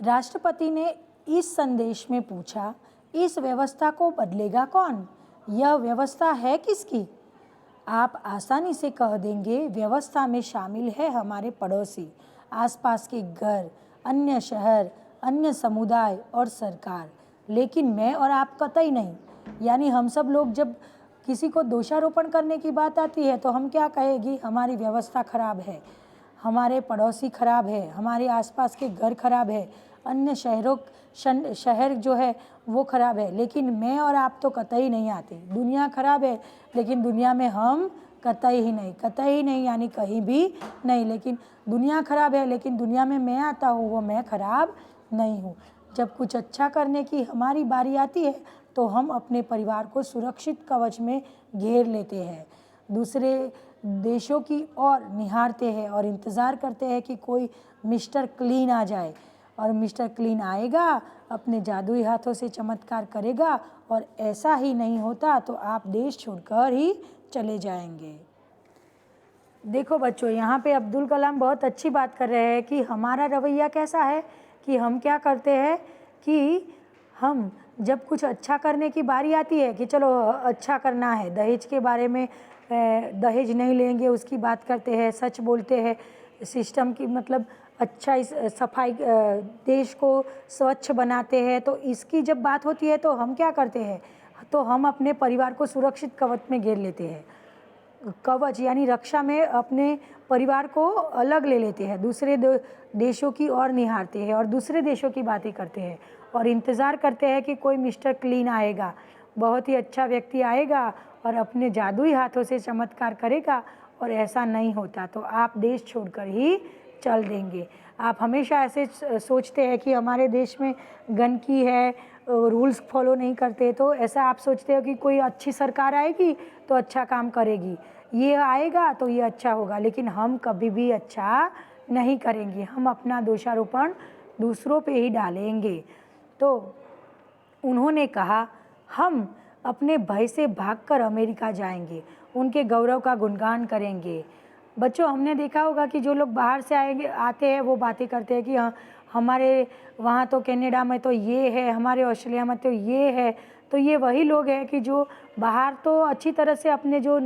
राष्ट्रपति ने इस संदेश में पूछा, इस व्यवस्था को बदलेगा कौन? यह व्यवस्था है किसकी? आप आसानी से कह देंगे, व्यवस्था में शामिल है हमारे पड़ोसी, आसपास के घर, अन्य शहर, अन्य समुदाय और सरकार। लेकिन मैं और आप कतई नहीं। यानी हम सब लोग जब किसी को दोषारोपण करने की बात आती है तो हम क्या कहेगी? हमारी व्यवस्था खराब है, हमारे पड़ोसी खराब है, हमारे आसपास के घर खराब है, अन्य शहर जो है वो खराब है। लेकिन मैं और आप तो कतई नहीं आते। दुनिया खराब है लेकिन दुनिया में हम कतई ही नहीं, यानी कहीं भी नहीं। लेकिन दुनिया खराब है लेकिन दुनिया में मैं आता हूँ, वो मैं खराब नहीं हूँ। जब कुछ अच्छा करने की हमारी बारी आती है तो हम अपने परिवार को सुरक्षित कवच में घेर लेते हैं, दूसरे देशों की ओर निहारते हैं और इंतज़ार करते हैं कि कोई मिस्टर क्लीन आ जाए। और मिस्टर क्लीन आएगा, अपने जादुई हाथों से चमत्कार करेगा, और ऐसा ही नहीं होता तो आप देश छोड़कर ही चले जाएंगे। देखो बच्चों, यहाँ पे अब्दुल कलाम बहुत अच्छी बात कर रहे हैं कि हमारा रवैया कैसा है कि हम क्या करते हैं कि हम जब कुछ अच्छा करने की बारी आती है कि चलो अच्छा करना है, दहेज के बारे में दहेज नहीं लेंगे उसकी बात करते हैं, सच बोलते हैं, सिस्टम की मतलब अच्छा सफाई, देश को स्वच्छ बनाते हैं। तो इसकी जब बात होती है तो हम क्या करते हैं? तो हम अपने परिवार को सुरक्षित कवच में घेर लेते हैं। कवच यानी रक्षा में अपने परिवार को अलग ले लेते हैं, दूसरे देशों की ओर निहारते हैं और दूसरे देशों की बातें करते हैं और इंतज़ार करते हैं कि कोई मिस्टर क्लीन आएगा, बहुत ही अच्छा व्यक्ति आएगा और अपने जादुई हाथों से चमत्कार करेगा। और ऐसा नहीं होता तो आप देश छोड़कर ही चल देंगे। आप हमेशा ऐसे सोचते हैं कि हमारे देश में गंदगी है, रूल्स फॉलो नहीं करते, तो ऐसा आप सोचते हो कि कोई अच्छी सरकार आएगी तो अच्छा काम करेगी, ये आएगा तो ये अच्छा होगा। लेकिन हम कभी भी अच्छा नहीं करेंगे, हम अपना दोषारोपण दूसरों पे ही डालेंगे। तो उन्होंने कहा, हम अपने भय से भागकर अमेरिका जाएंगे, उनके गौरव का गुणगान करेंगे। बच्चों, हमने देखा होगा कि जो लोग बाहर से आते हैं वो बातें करते हैं कि हाँ, हमारे वहाँ तो कनाडा में तो ये है, हमारे ऑस्ट्रेलिया में तो ये है। तो ये वही लोग हैं कि जो बाहर तो अच्छी तरह से अपने जो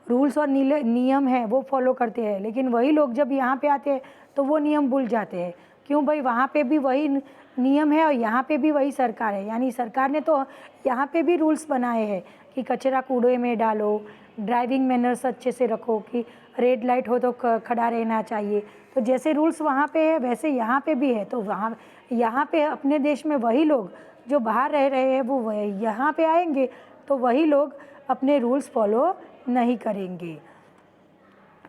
रूल्स और नियम हैं वो फॉलो करते हैं, लेकिन वही लोग जब यहाँ पे आते हैं तो वो नियम भूल जाते हैं। क्यों भाई? वहाँ पे भी वही नियम है और यहाँ पे भी वही सरकार है। यानी सरकार ने तो यहाँ पे भी रूल्स बनाए हैं कि कचरा कूड़े में डालो, ड्राइविंग मैनर्स अच्छे से रखो, कि रेड लाइट हो तो खड़ा रहना चाहिए। तो जैसे रूल्स वहाँ पे है वैसे यहाँ पे भी है। तो वहाँ यहाँ पे अपने देश में वही लोग जो बाहर रह रहे हैं वो यहाँ पे आएंगे तो वही लोग अपने रूल्स फॉलो नहीं करेंगे।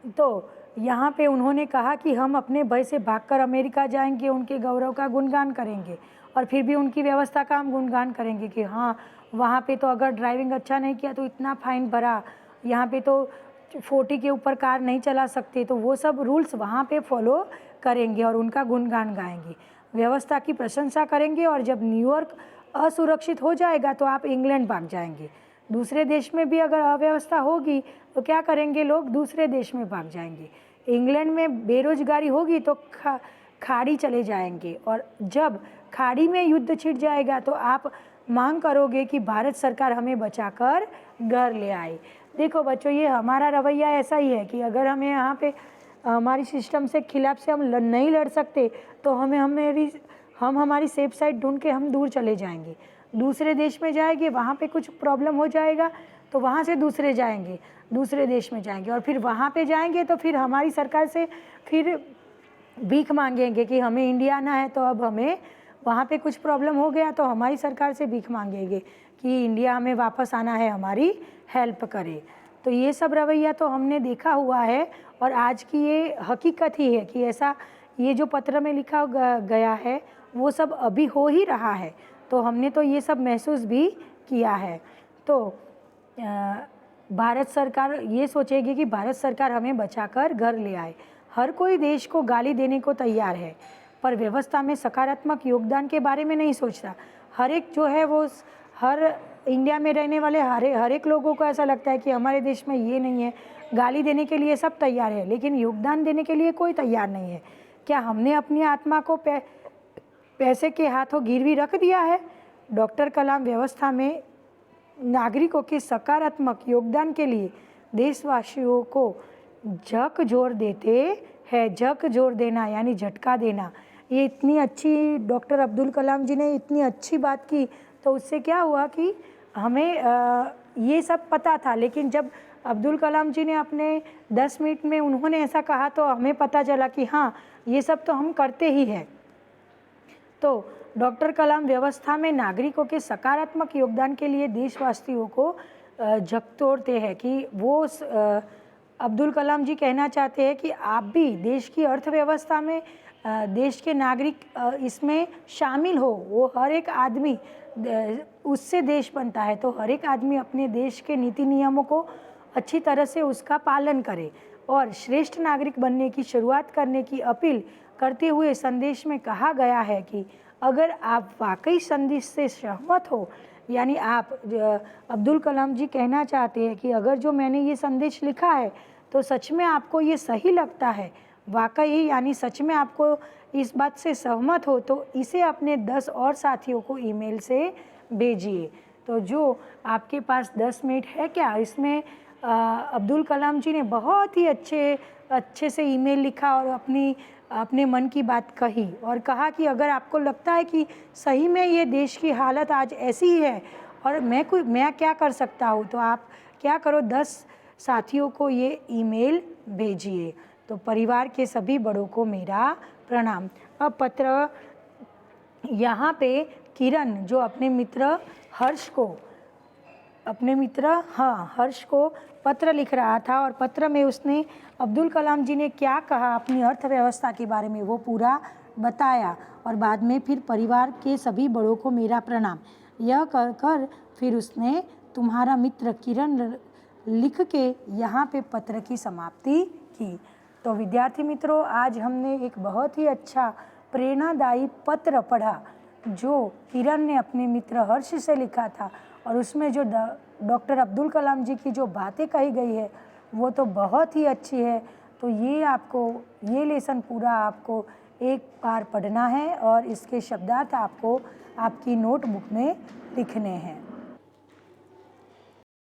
तो यहाँ पे उन्होंने कहा कि हम अपने भय से भागकर अमेरिका जाएंगे, उनके गौरव का गुणगान करेंगे और फिर भी उनकी व्यवस्था का हम गुणगान करेंगे कि हाँ, वहाँ पे तो अगर ड्राइविंग अच्छा नहीं किया तो इतना फाइन भरा, यहाँ पे तो 40 के ऊपर कार नहीं चला सकते। तो वो सब रूल्स वहाँ पे फॉलो करेंगे और उनका गुणगान गाएंगे, व्यवस्था की प्रशंसा करेंगे। और जब न्यूयॉर्क असुरक्षित हो जाएगा तो आप इंग्लैंड भाग जाएंगे। दूसरे देश में भी अगर अव्यवस्था होगी तो क्या करेंगे लोग? दूसरे देश में भाग जाएंगे। इंग्लैंड में बेरोजगारी होगी तो खाड़ी चले जाएंगे, और जब खाड़ी में युद्ध छिड़ जाएगा तो आप मांग करोगे कि भारत सरकार हमें बचाकर घर ले आए। देखो बच्चों, ये हमारा रवैया ऐसा ही है कि अगर हमें यहाँ पे हमारी सिस्टम से खिलाफ से हम नहीं लड़ सकते तो हम हमारी सेफ साइड ढूंढ के हम दूर चले जाएंगे, दूसरे देश में जाएंगे, वहाँ पे कुछ प्रॉब्लम हो जाएगा तो वहाँ से दूसरे देश में जाएंगे और फिर वहाँ पे जाएंगे तो फिर हमारी सरकार से फिर भीख मांगेंगे कि हमें इंडिया आना है। तो अब हमें वहाँ पे कुछ प्रॉब्लम हो गया तो हमारी सरकार से भीख मांगेंगे कि इंडिया हमें वापस आना है, हमारी हेल्प करे। तो ये सब रवैया तो हमने देखा हुआ है और आज की ये हकीकत ही है कि ऐसा ये जो पत्र में लिखा गया है वो सब अभी हो ही रहा है। तो हमने तो ये सब महसूस भी किया है। तो भारत सरकार ये सोचेगी कि भारत सरकार हमें बचाकर घर ले आए। हर कोई देश को गाली देने को तैयार है पर व्यवस्था में सकारात्मक योगदान के बारे में नहीं सोचता। हर एक जो है वो हर इंडिया में रहने वाले हर एक लोगों को ऐसा लगता है कि हमारे देश में ये नहीं है। गाली देने के लिए सब तैयार है लेकिन योगदान देने के लिए कोई तैयार नहीं है। क्या हमने अपनी आत्मा को पैसे के हाथों गिरवी रख दिया है। डॉक्टर कलाम व्यवस्था में नागरिकों के सकारात्मक योगदान के लिए देशवासियों को झकझोर देते हैं। झकझोर देना यानी झटका देना। ये इतनी अच्छी डॉक्टर अब्दुल कलाम जी ने इतनी अच्छी बात की, तो उससे क्या हुआ कि हमें ये सब पता था, लेकिन जब अब्दुल कलाम जी ने अपने 10 मिनट में उन्होंने ऐसा कहा तो हमें पता चला कि हाँ, ये सब तो हम करते ही हैं। तो डॉक्टर कलाम व्यवस्था में नागरिकों के सकारात्मक योगदान के लिए देशवासियों को झकझोरते हैं कि वो अब्दुल कलाम जी कहना चाहते हैं कि आप भी देश की अर्थव्यवस्था में देश के नागरिक इसमें शामिल हो। वो हर एक आदमी उससे देश बनता है, तो हर एक आदमी अपने देश के नीति नियमों को अच्छी तरह से उसका पालन करे और श्रेष्ठ नागरिक बनने की शुरुआत करने की अपील करते हुए संदेश में कहा गया है कि अगर आप वाकई संदेश से सहमत हो, यानी आप अब्दुल कलाम जी कहना चाहते हैं कि अगर जो मैंने ये संदेश लिखा है तो सच में आपको ये सही लगता है, वाकई यानी सच में आपको इस बात से सहमत हो, तो इसे अपने 10 और साथियों को ईमेल से भेजिए। तो जो आपके पास 10 मिनट है क्या, इसमें अब्दुल कलाम जी ने बहुत ही अच्छे से ईमेल लिखा और अपने मन की बात कही और कहा कि अगर आपको लगता है कि सही में ये देश की हालत आज ऐसी ही है और मैं क्या कर सकता हूँ, तो आप क्या करो, 10 साथियों को ये ईमेल भेजिए। तो परिवार के सभी बड़ों को मेरा प्रणाम। अब पत्र यहाँ पे किरण जो अपने मित्र हर्ष को पत्र लिख रहा था और पत्र में उसने अब्दुल कलाम जी ने क्या कहा अपनी अर्थव्यवस्था के बारे में वो पूरा बताया और बाद में फिर परिवार के सभी बड़ों को मेरा प्रणाम यह कर फिर उसने तुम्हारा मित्र किरण लिख के यहाँ पे पत्र की समाप्ति की। तो विद्यार्थी मित्रों, आज हमने एक बहुत ही अच्छा प्रेरणादायी पत्र पढ़ा जो किरण ने अपने मित्र हर्ष से लिखा था और उसमें जो डॉक्टर अब्दुल कलाम जी की जो बातें कही गई है वो तो बहुत ही अच्छी है। तो ये लेसन पूरा आपको एक बार पढ़ना है और इसके शब्दार्थ आपको आपकी नोटबुक में लिखने हैं।